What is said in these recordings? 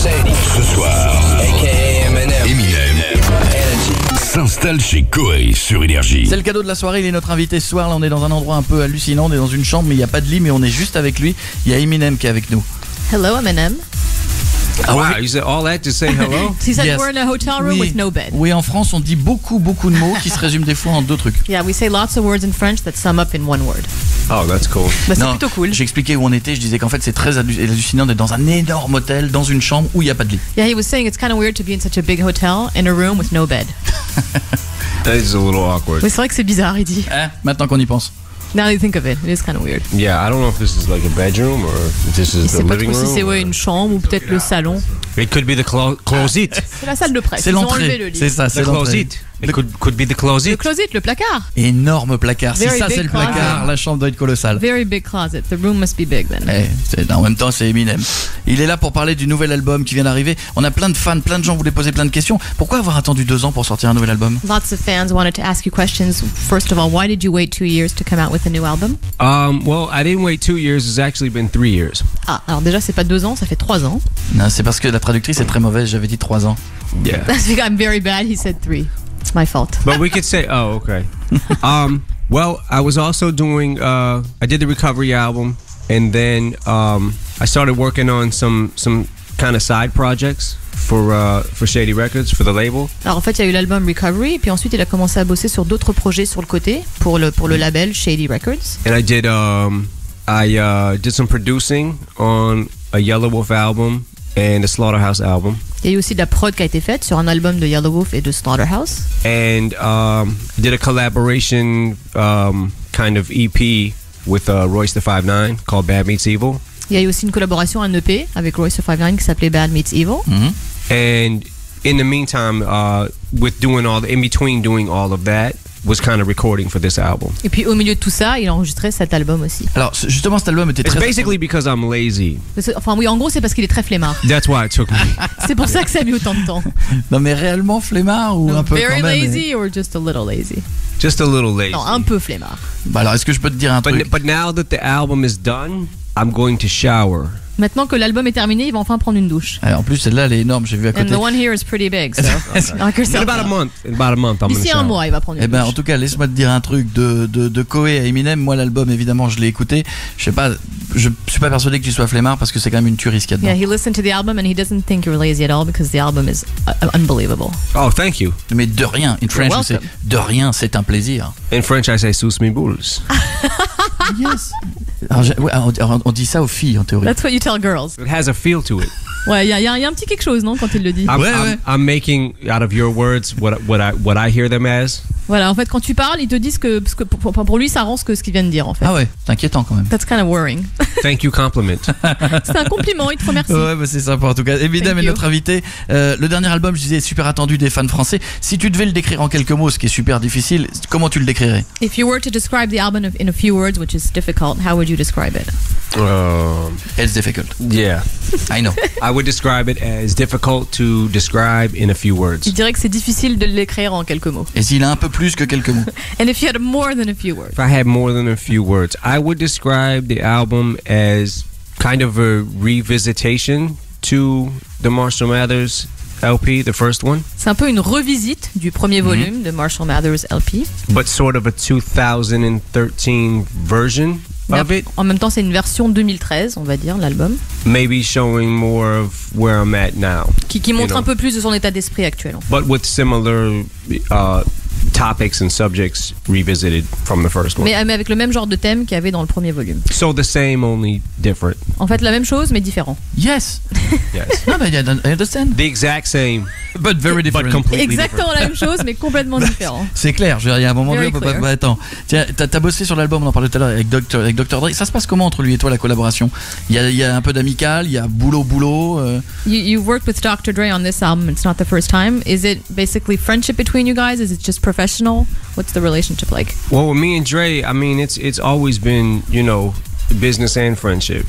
Shady. Ce soir, A.K.A. Eminem s'installe chez Cauet sur NRJ. C'est le cadeau de la soirée, il est notre invité ce soir. Là, on est dans un endroit un peu hallucinant, on est dans une chambre, mais il n'y a pas de lit, mais on est juste avec lui. Il y a Eminem qui est avec nous. Hello, Eminem. Ah Wow, oui. you said all that to say hello? He said Yes. we're in a hotel room Oui. with no bed. Oui, en France, on dit beaucoup de mots qui se résument des fois en deux trucs. Yeah, we say lots of words in French that sum up in one word. Oh, that's cool. Bah, c'est Non, plutôt cool. J'expliquais où on était, je disais qu'en fait c'est très hallucinant d'être dans un énorme hôtel, dans une chambre où il n'y a pas de lit. Yeah, he was saying it's kind of weird to be in such a big hotel in a room with no bed. That is a little awkward. Oui, c'est vrai que c'est bizarre, il dit. Hein, maintenant qu'on y pense. Now that you think of it, it is kind of weird. Yeah, I don't know if this is like a bedroom or if this Il is the sait pas living trop si room. c'est une chambre ou peut-être le salon. It could be the closet. C'est la salle de presse. C'est Ils ont enlevé le l'entrée, lit. c'est ça, c'est The l'entrée. closet. It could be the closet. Le closet, le placard. Énorme placard, si Very ça c'est big le placard, closet. la chambre doit être colossale. Very big closet. The room must be big then. En même temps, c'est Eminem. Il est là pour parler du nouvel album qui vient d'arriver. On a plein de fans, plein de gens voulaient poser plein de questions. Pourquoi avoir attendu 2 ans pour sortir un nouvel album? Lots of fans wanted to ask you questions. First of all, why did you wait 2 years to come out with a new album? Well, I didn't wait 2 years. It's actually been 3 years. Ah, alors déjà, c'est pas 2 ans, ça fait 3 ans. Non, c'est parce que la traductrice est très mauvaise, j'avais dit 3 ans. Yeah. That's because I'm very bad. He said 3. It's my fault. But we could say, oh, okay. Well, I was also doing, I did the recovery album, and then I started working on some kind of side projects for Shady Records, for the label. Alors en fait, il y a eu l'album Recovery, et puis ensuite il a commencé à bosser sur d'autres projets sur le côté pour le label Shady Records. And I did some producing on a Yellow Wolf album and a Slaughterhouse album. Il y a eu aussi de la prod qui a été faite sur un album de Yellow Wolf et de Slaughterhouse. And I did a collaboration kind of EP with Royce the 5'9" called Bad Meets Evil. Il y a eu aussi une collaboration, un EP avec Royce the 5'9" qui s'appelait Bad Meets Evil. And in the meantime, in between doing all of that, was kind of recording for this album. Et puis au milieu de tout ça, il a enregistré cet album aussi. Alors justement, cet album était It's très... basically because I'm lazy. Enfin oui, en gros, c'est parce qu'il est très flemmard. That's why it took me. C'est pour ça que ça a mis autant de temps. Non mais réellement flemmard ou un peu Very quand même? lazy or just a little lazy? Just a little lazy. Non, un peu flemmard. Bah alors est-ce que je peux te dire un truc? But now that the album is done, I'm going to shower. Maintenant que l'album est terminé, il va enfin prendre une douche. En plus celle-là elle est énorme, j'ai vu à And côté. the one here is pretty big, so. In about a month, I'm going to D'ici shower. un mois, il va prendre une Eh ben en douche. tout cas laisse-moi te dire un truc de Cauet à Eminem. Moi l'album évidemment je l'ai écouté. Je sais pas, je suis pas persuadé que tu sois flemmard parce que c'est quand même une tuerie ce qu'il y a dedans. Yeah, he listened to the album and he doesn't think you're lazy at all because the album is unbelievable. Oh, thank you. Mais de rien, in French welcome. c'est de rien, c'est un plaisir. In French, I say "sous mes boules." Yes. Alors, on dit ça aux filles en théorie. That's what you tell girls. It has a feel to it. Ouais, il y a un petit quelque chose, non, quand il le dit. I'm making out of your words what I hear them as. Voilà, en fait, quand tu parles, ils te disent que pour lui, ça rend ce qu'il vient de dire, en fait. Ah ouais, c'est inquiétant quand même. That's kind of worrying. Thank you, compliment. C'est un compliment, il te remercie. Ouais, bah c'est sympa en tout cas. Eminem est you. notre invité. Le dernier album, je disais, est super attendu des fans français. Si tu devais le décrire en quelques mots, ce qui est super difficile, comment tu le décrirais? If you were to describe the album in a few words, which is difficult, how would you describe it? It's difficult. Yeah. I know. I would describe it as difficult to describe in a few words. Je dirais que c'est difficile de l'écrire en quelques mots. Et s'il a un peu plus que quelques mots? And if you had more than a few words. If I had more than a few words, I would describe the album as kind of a revisitation to the Marshall Mathers LP, the first one, C'est un peu une revisite du premier volume de Marshall Mathers LP. but sort of a 2013 version Mais of it, en même temps, c'est une version 2013, on va dire, l'album, maybe showing more of where I'm at now, qui montre You know. un peu plus de son état d'esprit actuel. En fait. but with similar topics and subjects revisited from the first one. Mais avec le même genre de thème qu'il y avait dans le premier volume. So the same, only different. En fait, la même chose, mais différent. Yes. Yes. No, but I understand. The exact same, But very different. but completely Exactement la même chose, mais complètement différent. C'est clair, je veux dire, il y a un moment donné, Very on peut pas. clear. Bah, attends, tiens, t'as bossé sur l'album, on en parlait tout à l'heure avec Dr. Dre. Ça se passe comment entre lui et toi la collaboration? Il y a un peu d'amical, il y a boulot. You've worked with Dr. Dre on this album. It's not the first time. Is it basically friendship between you guys? Is it just professional? What's the relationship like? Well, with me and Dre, I mean, it's always been, business and friendship,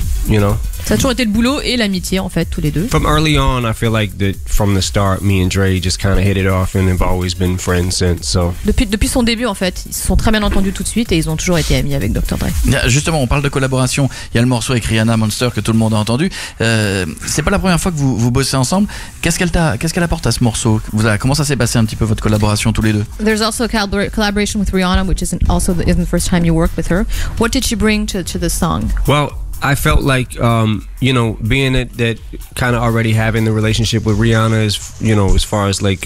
Ça a toujours été le boulot et l'amitié en fait, tous les deux. From early on, I feel like that from the start, me and Dre just kind of hit it off and have always been friends since. So Depuis son début en fait, ils se sont très bien entendus tout de suite et ils ont toujours été amis avec Dr. Dre. Justement, on parle de collaboration. Il y a le morceau avec Rihanna, Monster, que tout le monde a entendu. C'est pas la première fois que vous bossez ensemble. Qu'est-ce qu'elle apporte à ce morceau? Comment ça s'est passé un petit peu votre collaboration tous les deux? There's also a collaboration with Rihanna, which isn't the first time you worked with her. What did she bring to the song? well, I felt like, being that kind of already having the relationship with Rihanna is, as far as like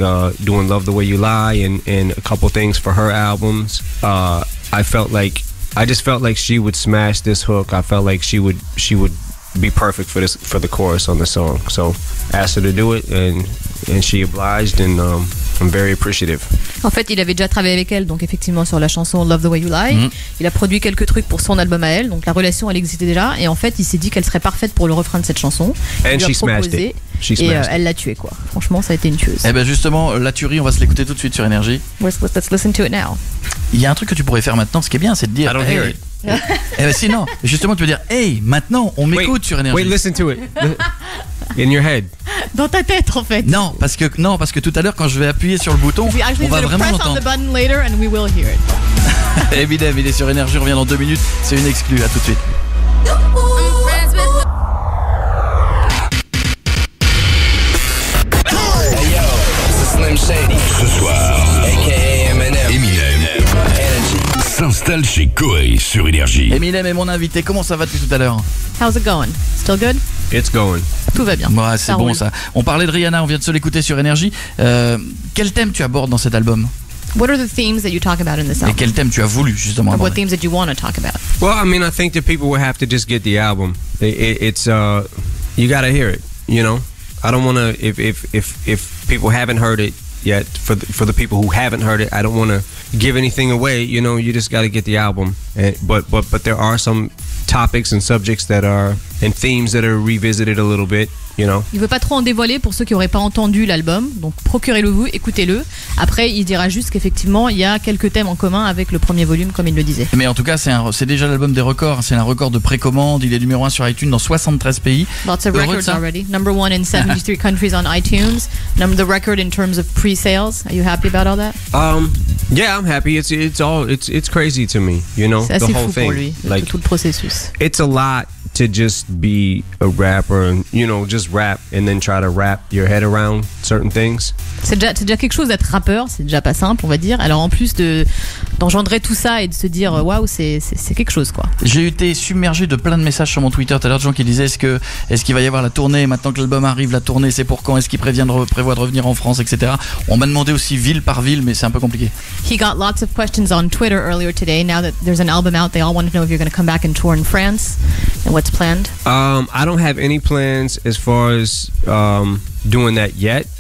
doing Love the Way You Lie and a couple things for her albums, I just felt like she would smash this hook. I felt like she would be perfect for the chorus on the song. So asked her to do it and she obliged and I'm very appreciative. En fait, il avait déjà travaillé avec elle, donc effectivement sur la chanson Love the Way You Lie. Il a produit quelques trucs pour son album à elle, donc la relation elle existait déjà. Et en fait, il s'est dit qu'elle serait parfaite pour le refrain de cette chanson. And she smashed proposé, it. Et elle l'a tué quoi. Franchement, ça a été une tueuse. Eh ben justement, la tuerie, on va se l'écouter tout de suite sur Énergie. Let's listen to it now. Il y a un truc que tu pourrais faire maintenant, ce qui est bien, c'est de dire. I don't hear it. Eh ben sinon, justement, tu peux dire, hey, maintenant, on m'écoute sur Énergie. Wait, listen to it. In your head. Dans ta tête en fait. Non, parce que tout à l'heure, quand je vais appuyer sur le bouton, on va vraiment l'entendre. Eminem, il est sur Énergie, on revient dans 2 minutes. C'est une exclue, à tout de suite. Ce soir, Eminem s'installe chez Cauet sur Énergie. Eminem est mon invité. Comment ça va depuis tout à l'heure? How's it going? Still good? It's going. Tout va bien. Ouais, c'est Ça bon roule. ça. On parlait de Rihanna, on vient de se l'écouter sur Énergie. Quel thème tu abordes dans cet album? What are the themes that you talk about in this Et album? quel thème tu as voulu justement Or what aborder? themes that you want to talk about? Well, I mean, I think that people will have to just get the album. It's you gotta hear it. I don't want to if people haven't heard it yet. For the people who haven't heard it, I don't want to give anything away. You just got to get the album. But there are some topics and subjects that are and themes that are revisited a little bit. Il veut pas trop en dévoiler pour ceux qui auraient pas entendu l'album, donc procurez-le vous, écoutez-le. Après, il dira juste qu'effectivement, il y a quelques thèmes en commun avec le premier volume, comme il le disait. Mais en tout cas, c'est déjà l'album des records. C'est un record de précommande. Il est numéro 1 sur iTunes dans 73 pays. Lots of Heureux de records ça? already. Number 1 in 73 countries on iTunes. The record in terms of pre-sales. Are you happy about all that? Yeah, I'm happy. It's crazy to me. C'est the assez whole fou thing. pour lui, tout le processus. It's a lot to just be a rapper and just rap and then try to wrap your head around certain things. C'est déjà quelque chose d'être rappeur, c'est déjà pas simple, on va dire. Alors en plus d'engendrer tout ça et de se dire waouh, c'est quelque chose quoi. J'ai été submergé de plein de messages sur mon Twitter tout à l'heure de gens qui disaient est-ce qu'il va y avoir la tournée maintenant que l'album arrive, la tournée c'est pour quand, est-ce qu'il prévoit de revenir en France, etc. On m'a demandé aussi ville par ville, mais c'est un peu compliqué. He got lots of questions on Twitter earlier today. Now that there's an album out, they all want to know if you're going to come back and tour in France and what's planned. I don't have any plans as far as doing that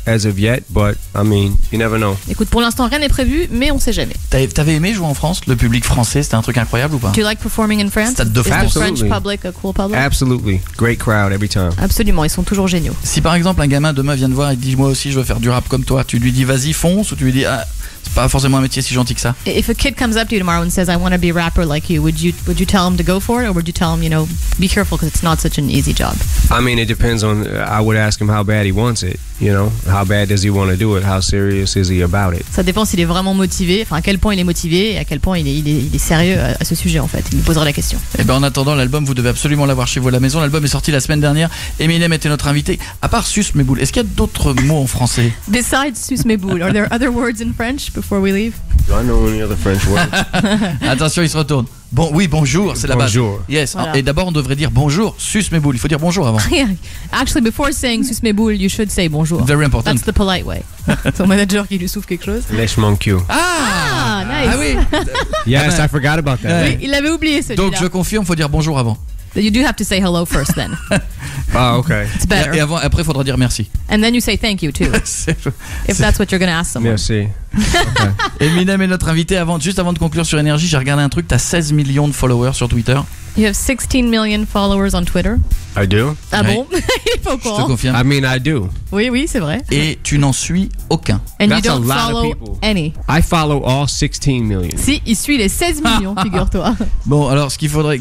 as of yet, but I mean, you never know. Écoute, pour l'instant rien n'est prévu, mais on sait jamais. T'avais aimé jouer en France? Le public français, c'était un truc incroyable ou pas? Do you like performing in France? Stade de Is the France. French Absolutely. public a cool public? Absolutely. Great crowd every time. Absolument, ils sont toujours géniaux. Si par exemple un gamin demain vient te voir et te dit moi aussi je veux faire du rap comme toi, tu lui dis vas-y fonce ou tu lui dis c'est pas forcément un métier si gentil que ça? If a kid comes up to you tomorrow and says I want to be a rapper like you, would you tell him to go for it, or would you tell him, be careful because it's not such an easy job? I mean, it depends on. I would ask him how bad he wants it. How bad does he want to do it? How serious is he about it? Ça dépend s'il est vraiment motivé, enfin à quel point il est motivé et à quel point il est sérieux à ce sujet en fait. Il lui posera la question. Et ben en attendant l'album, vous devez absolument l'avoir chez vous à la maison. L'album est sorti la semaine dernière. Eminem était notre invité. À part sus mes boules, est-ce qu'il y a d'autres mots en français? Besides sus mes boules, are there other words in French before we leave? Do I know any other French words? Attention, il se retourne. Bon, oui, bonjour, c'est la base. Bonjour. Yes. Voilà. Et d'abord, on devrait dire bonjour, sus mes boules. Il faut dire bonjour avant. Yeah. Actually, before saying sus mes boules, you should say bonjour. Very important. That's the polite way. Ton manager qui lui souffle quelque chose. Lèche mon cul. Ah, nice. Ah oui. Yes, I forgot about that. Ouais. Oui, il l'avait oublié celui-là. Donc je confirme, faut dire bonjour avant. You do have to say hello first then. Oh, okay. It's better. Et après, il faudra dire merci. And then you say thank you too, if that's what you're going to ask someone. Merci. Eminem est notre invité. Juste avant de conclure sur Énergie, j'ai regardé un truc. T'as 16 millions de followers sur Twitter. You have 16 million followers on Twitter. I do. Ah Ouais. bon? Il est pas au Je te courant. confirme. I mean, I do. Oui, c'est vrai. Et tu n'en suis aucun. And you That's a don't lot of follow people. any. I follow all 16 million. Si, il suit les 16 millions, figure-toi. Bon, alors ce qu'il faudrait.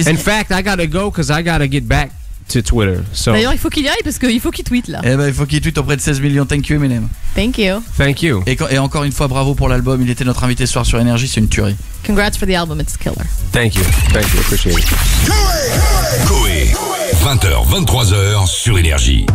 In fact, I gotta go because I gotta get back to Twitter. So D'ailleurs, il faut qu'il y aille parce qu'il faut qu'il tweete là. Eh ben, il faut qu'il tweete auprès de 16 millions. Thank you, Eminem. Thank you. thank you. Et encore une fois, bravo pour l'album. Il était notre invité ce soir sur NRJ. C'est une tuerie. Congrats for the album, it's killer. Thank you. Appreciate it. Cauet, 20h, 23h sur NRJ.